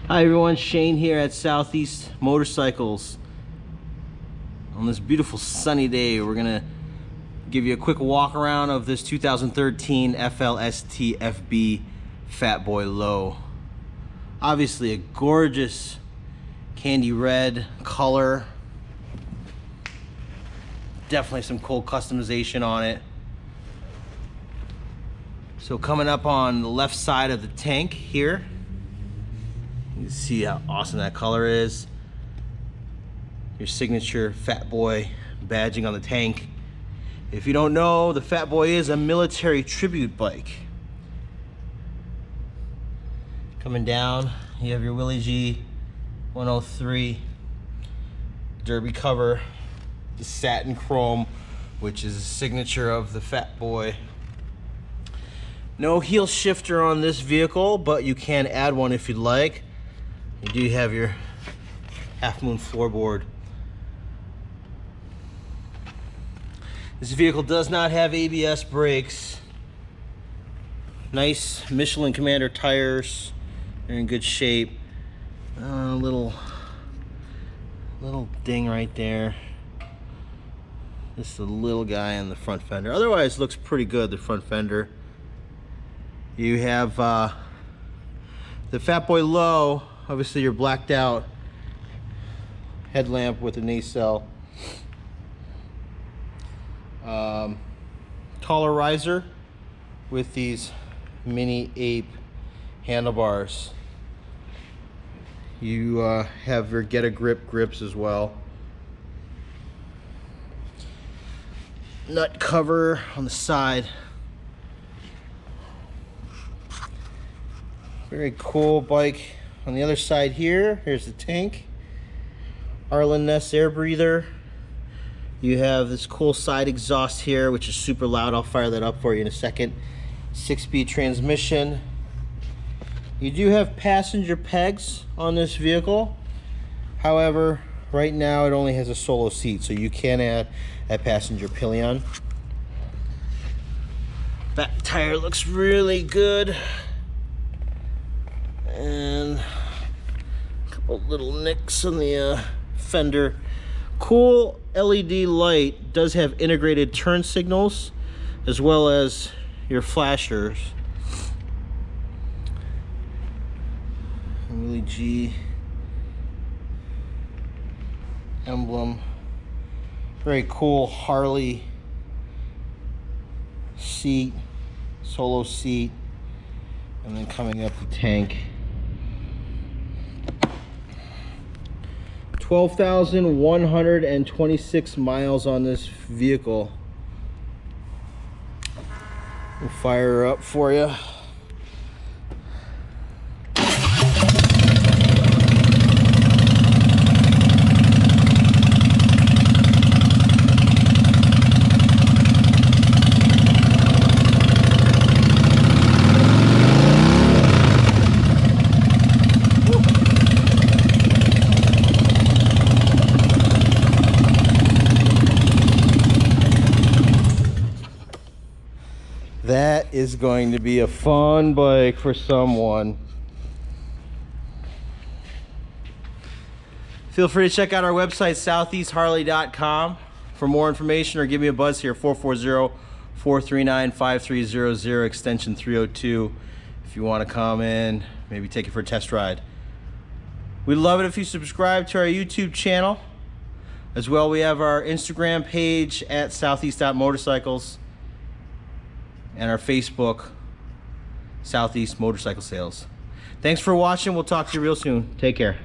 Hi everyone, Shane here at Southeast Motorcycles. On this beautiful sunny day, we're gonna give you a quick walk around of this 2013 FLSTFB Fat Boy Lo. Obviously a gorgeous candy red color. Definitely some cool customization on it. So coming up on the left side of the tank here, you can see how awesome that color is. Your signature Fat Boy badging on the tank. If you don't know, the Fat Boy is a military tribute bike. Coming down, you have your Willie G 103 derby cover, the satin chrome, which is a signature of the Fat Boy. No heel shifter on this vehicle, but you can add one if you'd like. You do have your half moon floorboard. This vehicle does not have ABS brakes. Nice Michelin Commander tires. They're in good shape. Little ding right there. Just a little guy on the front fender. Otherwise, looks pretty good, the front fender. You have the Fat Boy Lo. Obviously your blacked out headlamp with a nacelle. Taller riser with these mini-ape handlebars. You have your Get a Grip grips as well. Nut cover on the side. Very cool bike. On the other side here, here's the tank. Arlen Ness air breather. You have this cool side exhaust here, which is super loud. I'll fire that up for you in a second. 6-speed transmission. You do have passenger pegs on this vehicle. However, right now it only has a solo seat, so you can add a passenger pillion. Back tire looks really good. And a couple little nicks on the fender. Cool LED light. Does have integrated turn signals as well as your flashers. Willie G emblem. Very cool Harley seat, solo seat, and then coming up the tank. 12,126 miles on this vehicle. We'll fire her up for you. That is going to be a fun bike for someone. Feel free to check out our website, southeastharley.com, for more information, or give me a buzz here, 440-439-5300, extension 302, if you want to come in, maybe take it for a test ride. We'd love it if you subscribe to our YouTube channel. As well, we have our Instagram page at southeast.motorcycles. And our Facebook, Southeast Motorcycle Sales. Thanks for watching. We'll talk to you real soon. Take care.